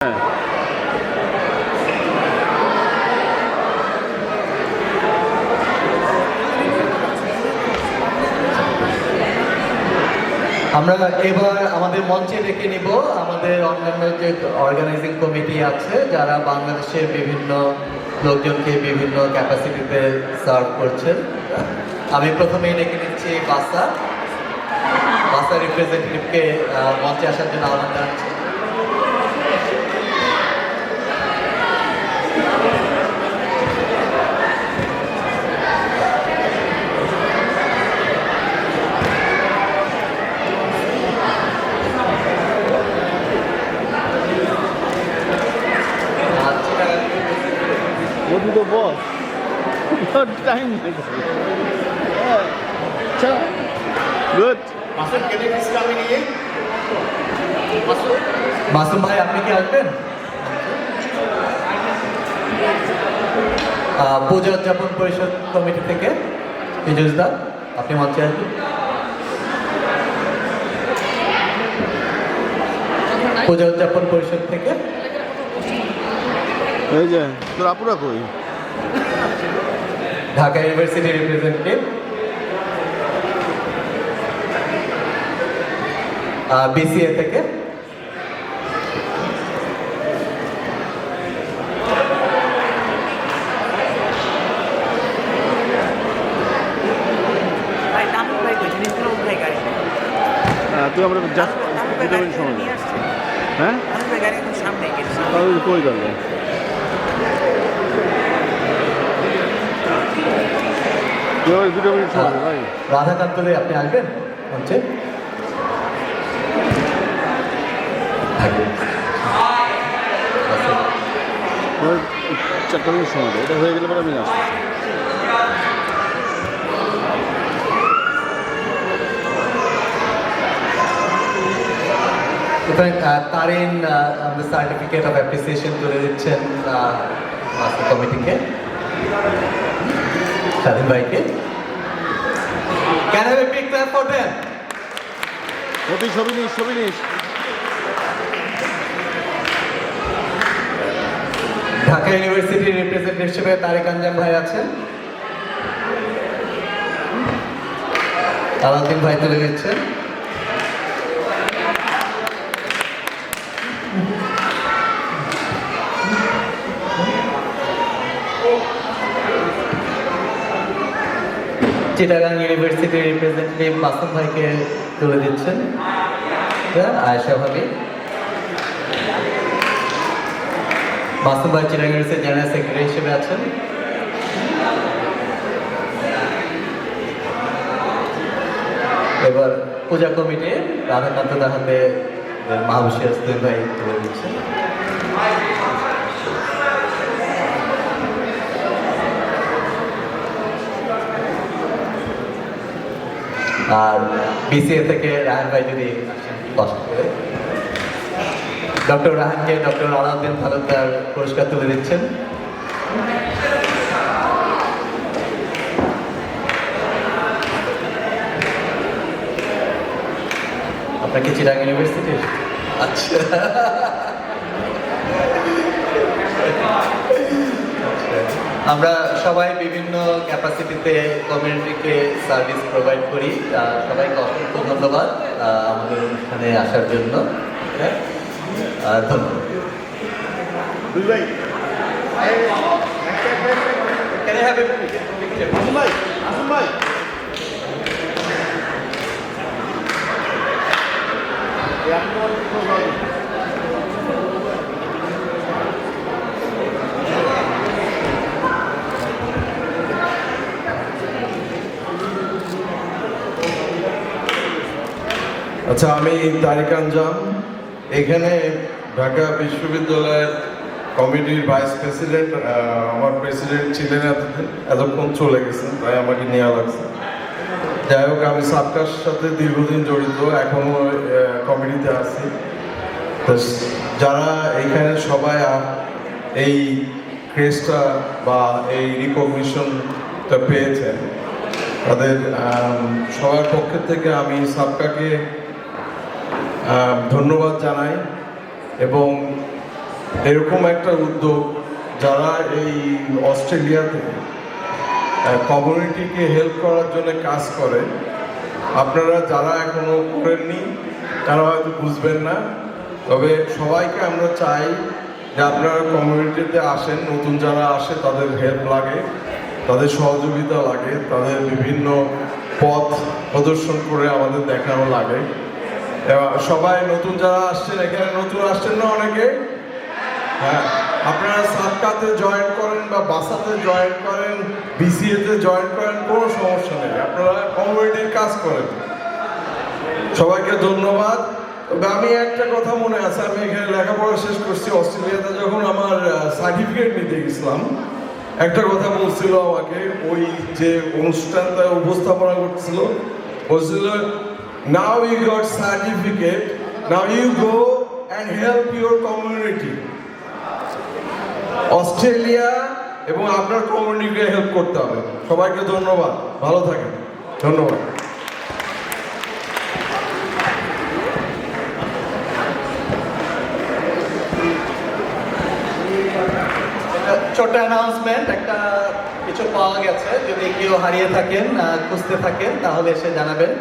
আমরা এবার আমাদের মঞ্চে ডেকে নিব আমাদের অন্যান্য যে অর্গানাইজিং কমিটি আছে যারা বাংলাদেশের বিভিন্ন লোকজনকে বিভিন্ন ক্যাপাসিটিতে সার্ভ করছেন। আমি প্রথমেই ডেকে নিচ্ছি বাসা রিপ্রেজেন্টেটিভকে মঞ্চে আসার জন্য আহ্বান জানাচ্ছি। What do the boss? What time is it? Good. Masum ভাই আপনি কি আসবেন? পূজা উদযাপন পরিষদ কমিটি থেকে ফিজুজ দা আপনি মঞ্চে আসবেন। পূজা উদযাপন পরিষদ থেকে এই যে তোর আপুরা কই? ঢাকা ইউনিভার্সিটি রিপ্রেজেন্টেটিভ বিসিএ থেকে তুই আমরা জাস্ট সময় হ্যাঁ তাহলে কই গেল? দুটো মিনিট সময় ভাই। রাধাকান্ত রে আপনি আসবেন মঞ্চে? চারটা মিনিট সময় এটা হয়ে গেলে পরে আমি আসছি। তারিন আমাদের সার্টিফিকেট অফ অ্যাপ্রিসিয়েশন তুলে দিচ্ছেন মাস্টার কমিটিকে, স্বাধীন ভাইকে। Can I have a big clap for them? ছবি নিস। ঢাকা ইউনিভার্সিটির রিপ্রেজেন্টেটিভ হিসেবে তারেক আঞ্জাম ভাই আছেন। আলাউদ্দিন ভাই তুলে দিচ্ছেন। চিটাগাং ইউনিভার্সিটির রিপ্রেজেন্টেটিভ মাসুম ভাইকে তুলে দিচ্ছেন আয়েশা ভাবি। মাসুম ভাই চিটাগাং ইউনিভার্সিটির জেনারেল সেক্রেটারি হিসেবে আছেন। এবার পূজা কমিটি রাধাকান্ত দাহাতে মাহবুশি আসতে ভাই তুলে দিচ্ছেন। আর বিসিএ থেকে রাহান ভাই যদি কষ্ট করে ডক্টর রাহানকে ডক্টর আলাউদ্দিন তালুকদার পুরস্কার তুলে দিচ্ছেন। আপনার কি চিটাগাং ইউনিভার্সিটির? আচ্ছা আমরা সবাই বিভিন্ন ক্যাপাসিটিতে কমিউনিটিকে সার্ভিস প্রোভাইড করি। সবাইকে অসংখ্য ধন্যবাদ আমাদের অনুষ্ঠানে আসার জন্য। ধন্যবাদ। আচ্ছা, আমি তারিক আঞ্জাম, এখানে ঢাকা বিশ্ববিদ্যালয়ের কমিটির ভাইস প্রেসিডেন্ট। আমার প্রেসিডেন্ট ছিলেন এতক্ষণ চলে গেছেন, তাই আমাকে নেওয়া লাগছে। যাই হোক, আমি সাবকার সাথে দীর্ঘদিন জড়িত, এখনো কমিটিতে আছি। তো যারা এইখানে সবাই এই ক্রেজটা বা এই রিকগনিশনটা পেয়েছেন, তাদের সবার পক্ষ থেকে আমি সাবকাকে ধন্যবাদ জানাই এবং এরকম একটা উদ্যোগ যারা এই অস্ট্রেলিয়াতে কমিউনিটিকে হেল্প করার জন্য কাজ করে, আপনারা যারা এখনো করেননি তারা হয়তো বুঝবেন না, তবে সবাইকে আমরা চাই যে আপনারা কমিউনিটিতে আসেন। নতুন যারা আসে তাদের হেল্প লাগে, তাদের সহযোগিতা লাগে, তাদের বিভিন্ন পথ প্রদর্শন করে আমাদের দেখানো লাগে। সবাই নতুন যারা আসছেন, এখানে নতুন আসছেন না অনেকে? হ্যাঁ, আপনারা সাবকাতে জয়েন করেন বা বাসাতে জয়েন করেন, বিসিএতে জয়েন করেন, কোনো সমস্যা নেই, আপনারা কমিউনিটির কাজ করেন। সবাইকে ধন্যবাদ। তবে আমি একটা কথা মনে আছে, আমি এখানে লেখাপড়া শেষ করছি, অস্ট্রেলিয়াতে যখন আমার সার্টিফিকেট নিতে গেছিলাম, একটা কথা বলছিল আমাকে, ওই যে অনুষ্ঠানটা উপস্থাপনা করছিল, বলছিল now you got certificate, now you go and help your community. Australia এবং আপনার কমিউনিটিকে হেল্প করতে হবে। সবাইকে ধন্যবাদ, ভালো থাকেন, ধন্যবাদ। ছোট্ট অ্যানাউন্সমেন্ট, একটা কিছু পাওয়া গেছে, যদি কেউ হারিয়ে থাকেন, খুঁজতে থাকেন, তাহলে এসে জানাবেন।